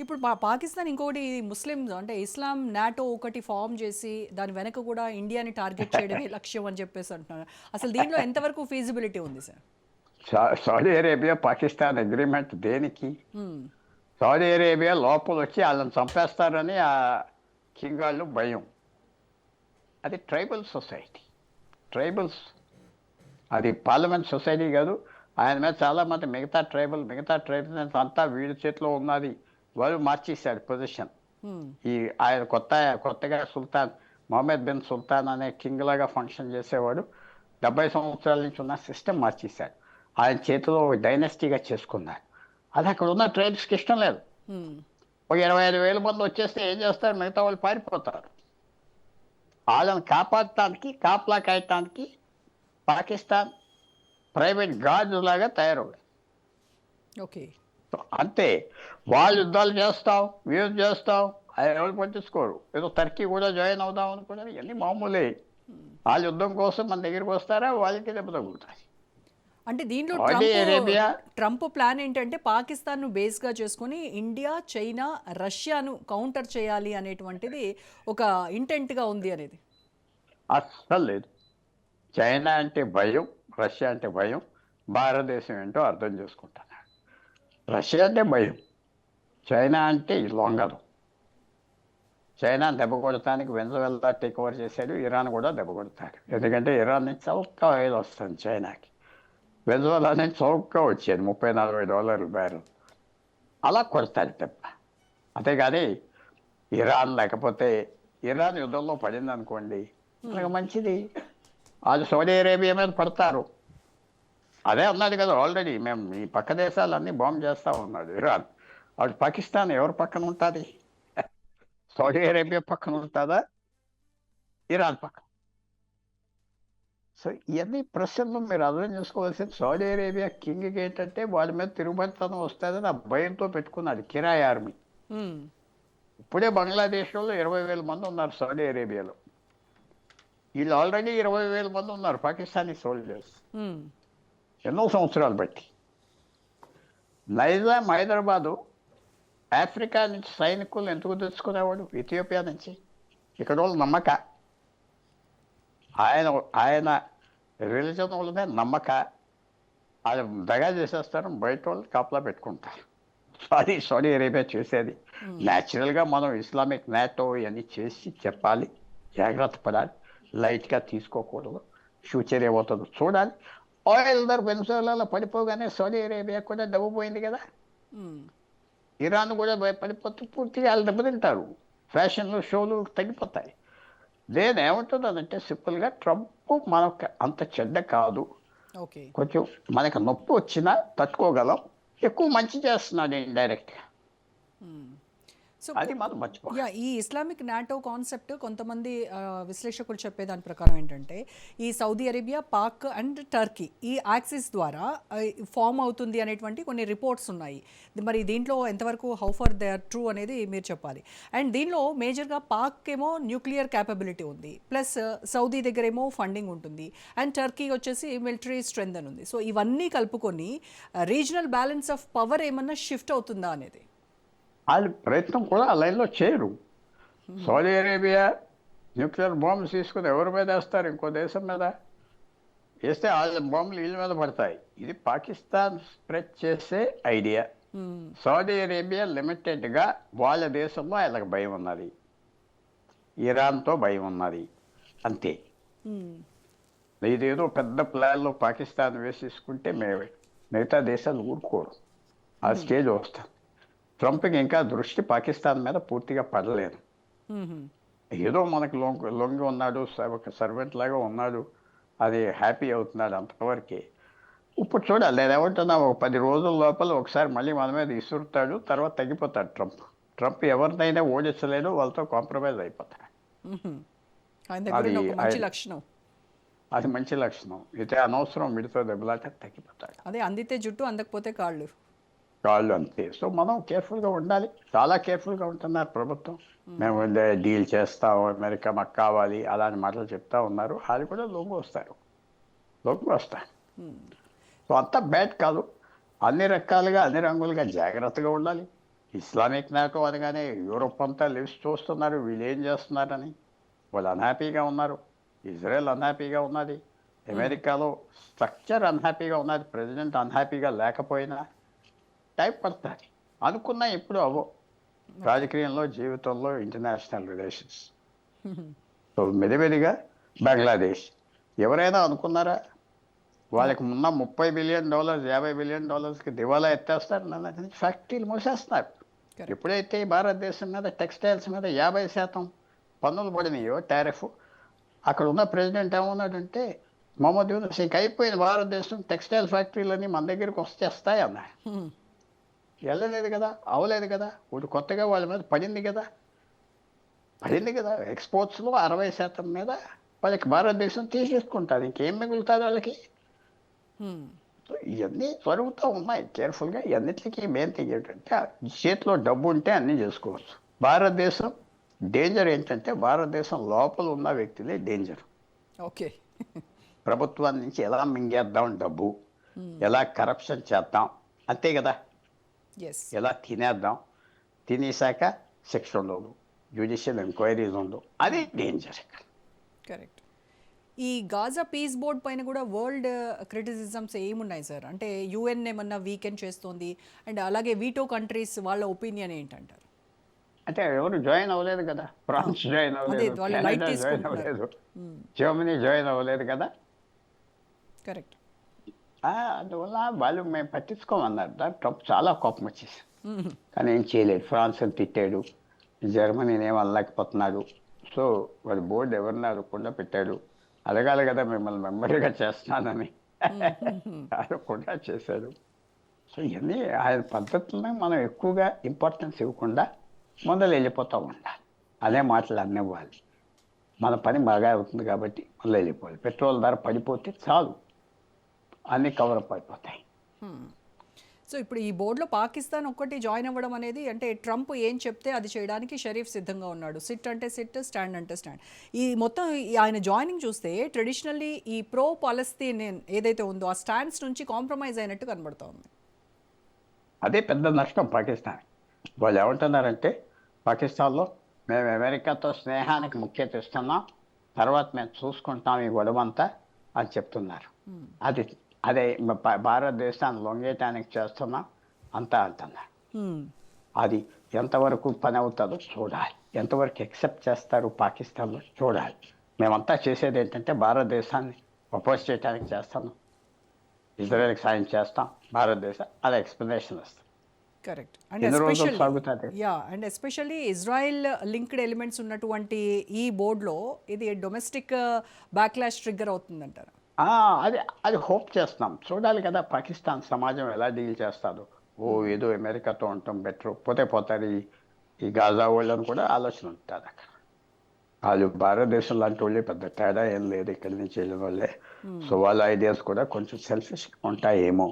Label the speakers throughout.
Speaker 1: ఇప్పుడు పాకిస్తాన్ ఇంకొకటి ముస్లిమ్స్ అంటే ఇస్లాం నాటో ఒకటి ఫామ్ చేసి దాని వెనక కూడా ఇండియాని టార్గెట్ చేయడమే లక్ష్యం అని చెప్పేసి అంటున్నారు. అసలు దీంట్లో ఎంతవరకు ఫీజిబిలిటీ ఉంది sir?
Speaker 2: Saudi Arabia Pakistan agreement దేనికి?
Speaker 1: హ్మ్.
Speaker 2: సౌదీ అరేబియా లోపల వచ్చి వాళ్ళని చంపేస్తారని ఆ కింగ్ వాళ్ళు భయం. అది ట్రైబల్ సొసైటీ, ట్రైబల్స్, అది పార్లమెంట్ సొసైటీ కాదు. ఆయన మీద చాలామంది మిగతా ట్రైబల్స్ అంతా వీడి చేతిలో ఉన్నది. వాళ్ళు మార్చేశారు పొజిషన్.
Speaker 1: హ్మ్.
Speaker 2: ఈ ఆయన కొత్తగా సుల్తాన్ మొహమ్మద్ బిన్ సుల్తాన్ అనే కింగ్ లాగా ఫంక్షన్ చేసేవాడు 70 సంవత్సరాల నుంచి ఉన్న సిస్టమ్ మార్చేశాడు. ఆయన చేతిలో డైనస్టీగా చేసుకున్నారు. అది అక్కడ ఉన్న ట్రైబ్స్కి ఇష్టం లేదు.
Speaker 1: హ్మ్.
Speaker 2: ఒక 25,000 మంది వచ్చేస్తే ఏం చేస్తారు? మిగతా వాళ్ళు పారిపోతారు. వాళ్ళని కాపాడటానికి, కాపలా కాయటానికి పాకిస్తాన్ ప్రైవేట్ గార్డు లాగా తయారవుతుంది.
Speaker 1: ఓకే.
Speaker 2: అంతే. వాళ్ళు యుద్ధాలు చేస్తాం, మేము చేస్తాం, అది ఎవరు పట్టించుకోరు. ఏదో టర్కీ కూడా జాయిన్ అవుదాం అనుకున్నారు. ఇవన్నీ మామూలే. వాళ్ళ యుద్ధం కోసం మన దగ్గరికి వస్తారా, వాళ్ళకి దెబ్బ తగులుతాయి.
Speaker 1: అంటే దీంట్లో
Speaker 2: సౌదీ అరేబియా
Speaker 1: ట్రంప్ ప్లాన్ ఏంటంటే పాకిస్తాన్ను బేస్గా చేసుకొని ఇండియా, చైనా, రష్యాను కౌంటర్ చేయాలి అనేటువంటిది ఒక ఇంటెంట్గా ఉంది అనేది.
Speaker 2: అస్సలు లేదు. చైనా అంటే భయం, రష్యా అంటే భయం. భారతదేశం ఏంటో అర్థం చేసుకుంటున్నాడు. రష్యా అంటే భయం, చైనా అంటే లొంగదు. చైనా దెబ్బ కొడటానికి వెనజువెలా టేక్ ఓవర్ చేశాడు. ఇరాన్ కూడా దెబ్బ కొడతాడు. ఎందుకంటే ఇరాన్ నుంచి చౌకగా ఆయిల్ వస్తుంది చైనాకి. వెనజువెలా నుంచి చౌకగా వచ్చేది $30-40 బ్యారెల్. అలా కొడతాడు దెబ్బ. అంతేగాని ఇరాన్ లేకపోతే ఇరాన్ యుద్ధంలో పడింది అనుకోండి, మనకు మంచిది. వాళ్ళు సౌదీ అరేబియా మీద పడతారు. అదే అన్నాడు కదా ఆల్రెడీ, మేము ఈ పక్క దేశాలన్నీ బాంబు చేస్తా ఉన్నాడు ఇరాన్. వాడు పాకిస్తాన్ ఎవరి పక్కన ఉంటుంది? సౌదీ అరేబియా పక్కన ఉంటుందా, ఇరాన్ పక్కన? సో ఇవన్నీ ప్రశ్నలు మీరు అర్థం చేసుకోవాల్సింది. సౌదీ అరేబియా కింగ్కి ఏంటంటే వాళ్ళ మీద తిరుగుబడితనం వస్తుందని ఆ భయంతో పెట్టుకున్నది కిరాయి ఆర్మీ. ఇప్పుడే బంగ్లాదేశ్లో 20,000 మంది ఉన్నారు సౌదీ అరేబియాలో. వీళ్ళు ఆల్రెడీ 20,000 మంది ఉన్నారు పాకిస్తానీ సోల్జర్స్, ఎన్నో సంవత్సరాలు బట్టి. నైజాం హైదరాబాదు ఆఫ్రికా నుంచి సైనికులు ఎందుకు తెచ్చుకునేవాడు? ఇథియోపియా నుంచి. ఇక్కడ వాళ్ళు నమ్మక, ఆయన రిలీజన్ వాళ్ళనే నమ్మక ఆయన దగా చేసేస్తారు, బయట వాళ్ళు కాపలా పెట్టుకుంటారు. అది సౌదీ అరేబియా చేసేది. న్యాచురల్గా మనం ఇస్లామిక్ నాటో ఇవన్నీ చేసి చెప్పాలి, జాగ్రత్త పడాలి, లైట్గా తీసుకోకూడదు. ఫ్యూచర్ ఏమవుతుందో చూడాలి. ఆయిల్ ధర వెనజువెలాలో పడిపోగానే సౌదీ అరేబియా కూడా దెబ్బపోయింది కదా. ఇరాన్ కూడా పడిపోతే పూర్తిగా వాళ్ళు దెబ్బతింటారు. ఫ్యాషన్లు, షోలు తగ్గిపోతాయి. నేను ఏమంటున్నానంటే సింపుల్గా ట్రంప్ మనకు అంత చెడ్డ కాదు. కొంచెం మనకు నొప్పి వచ్చినా తట్టుకోగలం. ఎక్కువ మంచి చేస్తున్నాడు ఇండైరెక్ట్గా.
Speaker 1: సో
Speaker 2: అది మనం మర్చిపోవాలి.
Speaker 1: ఈ ఇస్లామిక్ నాటో కాన్సెప్ట్ కొంతమంది విశ్లేషకులు చెప్పేదాని ప్రకారం ఏంటంటే ఈ Saudi Arabia, Pak and Turkey ఈ యాక్సిస్ ద్వారా ఫామ్ అవుతుంది అనేటువంటి కొన్ని రిపోర్ట్స్ ఉన్నాయి. మరి దీంట్లో ఎంతవరకు how far they are true అనేది మీరు చెప్పాలి. అండ్ దీనిలో మేజర్గా పాక్ ఏమో న్యూక్లియర్ క్యాపబిలిటీ ఉంది, ప్లస్ సౌదీ దగ్గర ఏమో ఫండింగ్ ఉంటుంది, అండ్ టర్కీ వచ్చేసి మిలిటరీ స్ట్రెంత్ అని ఉంది. సో ఇవన్నీ కలుపుకొని రీజనల్ బ్యాలెన్స్ ఆఫ్ పవర్ ఏమన్నా షిఫ్ట్ అవుతుందా అనేది
Speaker 2: వాళ్ళు ప్రయత్నం కూడా ఆ లైన్లో చేయరు. సౌదీ అరేబియా న్యూక్లియర్ బాంబ్స్ తీసుకుని ఎవరి మీద వేస్తారు? ఇంకో దేశం మీద వేస్తే వాళ్ళ బాంబులు వీళ్ళ మీద పడతాయి. ఇది పాకిస్తాన్ స్ప్రెడ్ చేసే ఐడియా. సౌదీ అరేబియా లిమిటెడ్గా వాళ్ళ దేశంలో వాళ్ళకి భయం ఉన్నది, ఇరాన్తో భయం ఉన్నది, అంతే. ఇదేదో పెద్ద ప్లాన్లో పాకిస్తాన్ వేసేసుకుంటే మిగతా దేశాలు ఊరుకోరు. ఆ స్టేజ్ వస్తాం. ట్రంప్కి ఇంకా దృష్టి పాకిస్తాన్ మీద పూర్తిగా పడలేదు. ఏదో మనకు లొంగి ఉన్నాడు, ఒక సర్వెంట్ లాగా ఉన్నాడు, అది హ్యాపీ అవుతున్నాడు అంతవరకే. ఇప్పుడు చూడాలి, నేను ఏమంటున్నా, ఒక 10 రోజుల లోపల ఒకసారి మళ్ళీ మన మీద ఇసురుతాడు, తర్వాత తగ్గిపోతాడు ట్రంప్ ఎవరినైనా ఓడించలేడు, వాళ్ళతో కాంప్రమైజ్ అయిపోతాడు. అది మంచి లక్షణం. అయితే అనవసరం మిడితో దెబ్బలాట, తగ్గిపోతాడు.
Speaker 1: అదే అందితే జుట్టు, అందకపోతే కాళ్ళు
Speaker 2: అంతే. సో మనం కేర్ఫుల్గా ఉండాలి. చాలా కేర్ఫుల్గా ఉంటున్నారు ప్రభుత్వం. మేము డీల్ చేస్తాం, అమెరికా మాకు కావాలి, అలాంటి మాటలు చెప్తా ఉన్నారు. అది కూడా లొంగి వస్తారు. సో అంత బ్యాడ్ కాదు. అన్ని రకాలుగా, అన్ని రంగులుగా జాగ్రత్తగా ఉండాలి. ఇస్లామిక్ నాటో అనగానే యూరోప్ అంతా లిస్ట్ చూస్తున్నారు వీళ్ళు ఏం చేస్తున్నారని. వాళ్ళు అన్హ్యాపీగా ఉన్నారు. ఇజ్రాయెల్ అన్హ్యాపీగా ఉన్నది. అమెరికాలో స్ట్రక్చర్ అన్హ్యాపీగా ఉన్నది. ప్రెసిడెంట్ అన్హ్యాపీగా లేకపోయినా టైం పడుతుంది. అనుకున్నా ఎప్పుడు అవ్వో రాజకీయంలో, జీవితంలో, ఇంటర్నేషనల్ రిలేషన్స్. సో మెదిమెదిగా బంగ్లాదేశ్ ఎవరైనా అనుకున్నారా వాళ్ళకి ఉన్న $30 బిలియన్, $50 బిలియన్ దివాలా ఎత్తేస్తారు, నన్ను ఫ్యాక్టరీలు మూసేస్తున్నారు.
Speaker 1: Correct.
Speaker 2: ఎప్పుడైతే భారతదేశం మీద టెక్స్టైల్స్ మీద 50% పన్నులు పడినాయో టారిఫ్, అక్కడ ఉన్న ప్రెసిడెంట్ ఏమన్నాడంటే మొహమ్మద్ యూనస్ ఇంక అయిపోయింది భారతదేశం, టెక్స్టైల్ ఫ్యాక్టరీలన్నీ మన దగ్గరికి వస్తాయి అన్నాడు. వెళ్ళలేదు కదా, అవలేదు కదా. ఇప్పుడు కొత్తగా వాళ్ళ మీద పడింది కదా. ఎక్స్పోర్ట్స్లో 60% మీద వాళ్ళకి భారతదేశం తీసేసుకుంటుంది. ఇంకేం మిగులుతుంది వాళ్ళకి. సో ఇవన్నీ జరుగుతూ ఉన్నాయి కేర్ఫుల్గా. ఇవన్నిటికీ మెయిన్ థింగ్ ఏంటంటే చేతిలో డబ్బు ఉంటే అన్నీ చేసుకోవచ్చు. భారతదేశం డేంజర్ ఏంటంటే భారతదేశం లోపల ఉన్న వ్యక్తులే డేంజర్.
Speaker 1: ఓకే.
Speaker 2: ప్రభుత్వాన్ని నుంచి ఎలా మింగేద్దాం డబ్బు, ఎలా కరప్షన్ చేద్దాం, అంతే కదా.
Speaker 1: ఎస్.
Speaker 2: ఎలా తినేద్దాం, తినేసాక శిక్ష ఉండదు, జ్యుడిషియల్ ఎంక్వైరీస్ ఉండవు. అది డేంజర్ ఇక్కడ.
Speaker 1: కరెక్ట్. ఈ గాజా పీస్ బోర్డ్ పైన కూడా వరల్డ్ క్రిటిసిజమ్స్ ఏమున్నాయి సార్? అంటే యుఎన్ ఏమన్నా వీకెండ్ చేస్తోంది, అండ్ అలాగే వీటో కంట్రీస్ వాళ్ళ ఒపీనియన్ ఏంటంటారు?
Speaker 2: అంటే ఎవరు జాయిన్ అవ్వలేదు కదా. ఫ్రాన్స్ జాయిన్ అవ్వలేదు,
Speaker 1: వాళ్ళు లైట్
Speaker 2: కెనడా జాయిన్
Speaker 1: తీసుకుంటున్నారు.
Speaker 2: అవ్వలేదు, జర్మనీ జాయిన్ అవ్వలేదు కదా.
Speaker 1: కరెక్ట్.
Speaker 2: అందువల్ల వాళ్ళు మేము పట్టించుకోమన్నారు. ట్రంప్ చాలా కోపం వచ్చేసి కానీ ఏం చేయలేదు. ఫ్రాన్స్ అని తిట్టాడు, జర్మనీని ఏం అనలేకపోతున్నాడు. సో వాడు బోర్డు ఎవరిని అడగకుండా పెట్టాడు. అడగాలి కదా మిమ్మల్ని మెంబర్గా చేస్తున్నానని, అడగకుండా చేశాడు. సో ఇవన్నీ ఆయన పద్ధతులను మనం ఎక్కువగా ఇంపార్టెన్స్ ఇవ్వకుండా ముందర వెళ్ళిపోతూ ఉండాలి. అదే మాటలు అన్నివ్వాలి. మన పని బాగా అవుతుంది కాబట్టి ముందర వెళ్ళిపోవాలి. పెట్రోల్ ధర పడిపోతే చాలు, అన్నీ కవరప్ అయిపోతాయి.
Speaker 1: సో ఇప్పుడు ఈ బోర్డులో పాకిస్తాన్ ఒక్కటి జాయిన్ అవ్వడం అనేది, అంటే ట్రంప్ ఏం చెప్తే అది చేయడానికి షరీఫ్ సిద్ధంగా ఉన్నాడు. సిట్ అంటే సిట్, స్టాండ్ అంటే స్టాండ్. ఈ మొత్తం ఆయన జాయినింగ్ చూస్తే ట్రెడిషనల్లీ ఈ ప్రో పాలస్తీన్ ఏదైతే ఉందో ఆ స్టాండ్స్ నుంచి కాంప్రమైజ్ అయినట్టు కనబడుతోంది.
Speaker 2: అదే పెద్ద నష్టం పాకిస్తాన్. వాళ్ళు ఏమంటున్నారంటే పాకిస్తాన్లో మేము అమెరికాతో స్నేహానికి ముఖ్యత ఇస్తున్నాం, తర్వాత మేము చూసుకుంటాం ఈ గొడవంతా అని చెప్తున్నారు. అదే భారతదేశాన్ని లొంగేయటానికి చేస్తున్నాం అంతా అంటున్నారు. అది ఎంతవరకు పని అవుతుందో చూడాలి, ఎంతవరకు ఎక్సెప్ట్ చేస్తారు పాకిస్తాన్లో చూడాలి. మేమంతా చేసేది ఏంటంటే భారతదేశాన్ని అపోజ్ చేయడానికి చేస్తాను, ఇజ్రాయెల్కి సాయం చేస్తాం, భారతదేశం అలా ఎక్స్ప్లెనేషన్ వస్తుంది.
Speaker 1: కరెక్ట్. అండ్
Speaker 2: ఎన్ని రోజులు
Speaker 1: ఎస్పెషల్లీ
Speaker 2: సాగుతుంది?
Speaker 1: And especially Israel linked elements ఉన్నటువంటి ఈ బోర్డులో ఇది డొమెస్టిక్ బ్యాక్లాష్ ట్రిగ్గర్ అవుతుందంటారు.
Speaker 2: అది హోప్ చేస్తున్నాం. చూడాలి కదా పాకిస్తాన్ సమాజం ఎలా డీల్ చేస్తాదో. ఏదో అమెరికాతో ఉండటం బెటర్, పోతారు ఈ గాజా వాళ్ళని కూడా ఆలోచన ఉంటుంది అక్కడ. వాళ్ళు భారతదేశం లాంటి వాళ్ళే, పెద్ద తేడా ఏం లేదు ఇక్కడి నుంచి వెళ్ళిన వాళ్ళే. సో వాళ్ళ ఐడియాస్ కూడా కొంచెం సెల్ఫిష్ ఉంటాయేమో.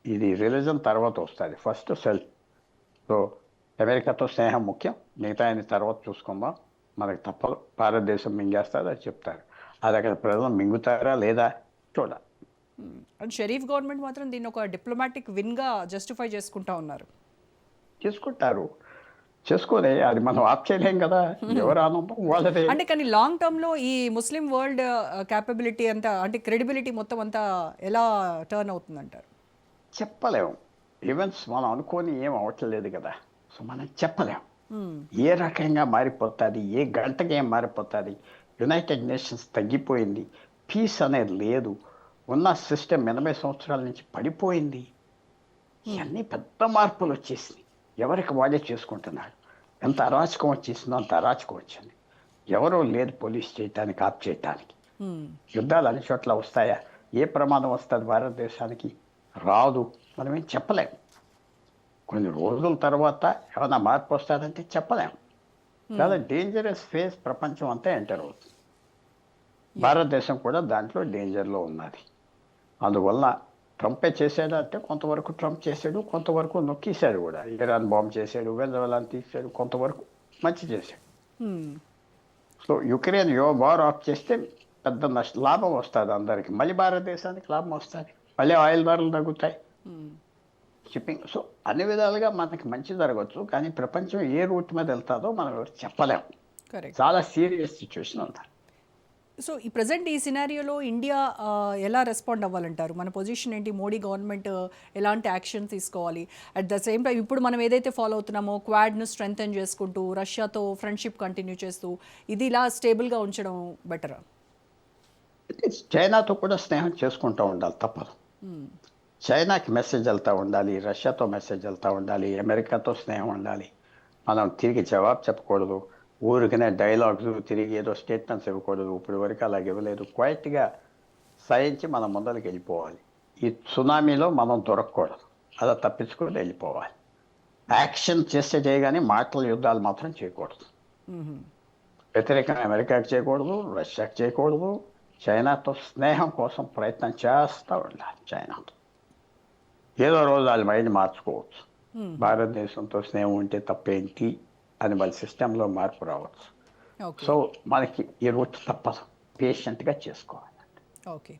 Speaker 2: ఇది రిలీజన్ తర్వాత వస్తుంది, ఫస్ట్ సెల్ఫ్. సో అమెరికాతో స్నేహం ముఖ్యం, మిగతా ఆయన తర్వాత చూసుకుందాం, మనకు తప్పదు, భారతదేశం మింగేస్తుంది అని చెప్తారు. అది అక్కడ ప్రజలు మింగుతారా లేదా చూడాలి.
Speaker 1: అండ్ షరీఫ్ గవర్నమెంట్ మాత్రం దీన్ని ఒక డిప్లొమాటిక్ విన్గా జస్టిఫై చేసుకుంటా ఉన్నారు.
Speaker 2: చేసుకొని అది మనం ఆప్ చేయలేం కదా, ఎవరు ఆనందం వాళ్ళదే.
Speaker 1: అంటే కానీ లాంగ్ టర్మ్లో ఈ ముస్లిం వరల్డ్ క్యాపబిలిటీ అంతా, అంటే క్రెడిబిలిటీ మొత్తం అంతా ఎలా టర్న్ అవుతుందంటారు?
Speaker 2: చెప్పలేము. ఈవెంట్స్ మనం అనుకోని ఏం అవ్వట్లేదు కదా. సో మనం చెప్పలేము ఏ రకంగా మారిపోతుంది, ఏ గంటకి ఏం మారిపోతుంది. యునైటెడ్ నేషన్స్ తగ్గిపోయింది, పీస్ అనేది లేదు, ఉన్న సిస్టమ్ 80 సంవత్సరాల నుంచి పడిపోయింది. ఇవన్నీ పెద్ద మార్పులు వచ్చేసింది. ఎవరికి వాళ్ళే చేసుకుంటున్నాడు. ఎంత అరాచకం వచ్చేసిందో అంత అరాచకం వచ్చింది. ఎవరో లేదు పోలీస్ చేయటానికి, ఆప్ చేయటానికి. యుద్ధాలు అన్ని చోట్ల వస్తాయా? ఏ ప్రమాదం వస్తుంది భారతదేశానికి? రాదు. మనం ఏం చెప్పలేము. కొన్ని రోజుల తర్వాత ఏమైనా మార్పు వస్తుందంటే చెప్పలేము. చాలా డేంజరస్ ఫేజ్ ప్రపంచం అంతా ఎంటర్ అవుతుంది. భారతదేశం కూడా దాంట్లో డేంజర్లో ఉన్నది. అందువల్ల ట్రంపే చేశాడు అంటే కొంతవరకు ట్రంప్ చేశాడు, కొంతవరకు నొక్కేశాడు కూడా. ఇరాన్ బాంబ్ చేశాడు, వెనజులాని తీసాడు, కొంతవరకు మంచి చేశాడు. సో యుక్రెయిన్ వార్ ఆఫ్ చేస్తే పెద్ద లాభం వస్తుంది అందరికి, మళ్ళీ భారతదేశానికి లాభం వస్తుంది, మళ్ళీ ఆయిల్ ధరలు తగ్గుతాయి. షిప్పింగ్. సో అన్ని విధాలుగా మనకి మంచి జరగవచ్చు, కానీ ప్రపంచం ఏ రూట్ మీద వెళ్తాదో మనం ఎవరు చెప్పలేము.
Speaker 1: కరెక్ట్.
Speaker 2: చాలా సీరియస్ సిచ్యువేషన్ ఉంది.
Speaker 1: సో ఈ ప్రజెంట్ ఈ సినారియోలో ఇండియా ఎలా రెస్పాండ్ అవ్వాలంటారు? మన పొజిషన్ ఏంటి? మోడీ గవర్నమెంట్ ఎలాంటి యాక్షన్ తీసుకోవాలి? అట్ ద సేమ్ టైం ఇప్పుడు మనం ఏదైతే ఫాలో అవుతున్నామో క్వాడ్ను స్ట్రెంగ్తెన్ చేసుకుంటూ రష్యాతో ఫ్రెండ్షిప్ కంటిన్యూ చేస్తూ ఇది ఇలా స్టేబుల్గా ఉంచడం బెటరా?
Speaker 2: చైనాతో కూడా స్నేహం చేసుకుంటూ ఉండాలి, తప్పదు. చైనాకి మెసేజ్ వెళ్తూ ఉండాలి, రష్యాతో మెసేజ్ వెళ్తూ ఉండాలి, అమెరికాతో స్నేహం ఉండాలి. మనం తిరిగి జవాబు చెప్పకూడదు, ఊరికనే డైలాగ్స్ తిరిగి ఏదో స్టేట్మెంట్స్ ఇవ్వకూడదు. ఇప్పుడు వరకు అలాగ ఇవ్వలేదు. క్వైట్గా సహించి మనం ముందరికి వెళ్ళిపోవాలి. ఈ సునామీలో మనం దొరకకూడదు, అలా తప్పించుకొని వెళ్ళిపోవాలి. యాక్షన్ చేయగానే మాటల యుద్ధాలు మాత్రం చేయకూడదు. వ్యతిరేకంగా అమెరికాకి చేయకూడదు, రష్యాకి చేయకూడదు. చైనాతో స్నేహం కోసం ప్రయత్నం చేస్తూ ఉండాలి. చైనాతో ఏదో రోజు వాళ్ళ మైండ్ మార్చుకోవచ్చు. భారతదేశంతో స్నేహం ఉంటే తప్పేంటి అని వాళ్ళ సిస్టంలో మార్పు రావచ్చు.
Speaker 1: ఓకే.
Speaker 2: సో మనకి ఈ రూట్ తప్పదు, పేషెంట్గా చేసుకోవాలి.
Speaker 1: ఓకే.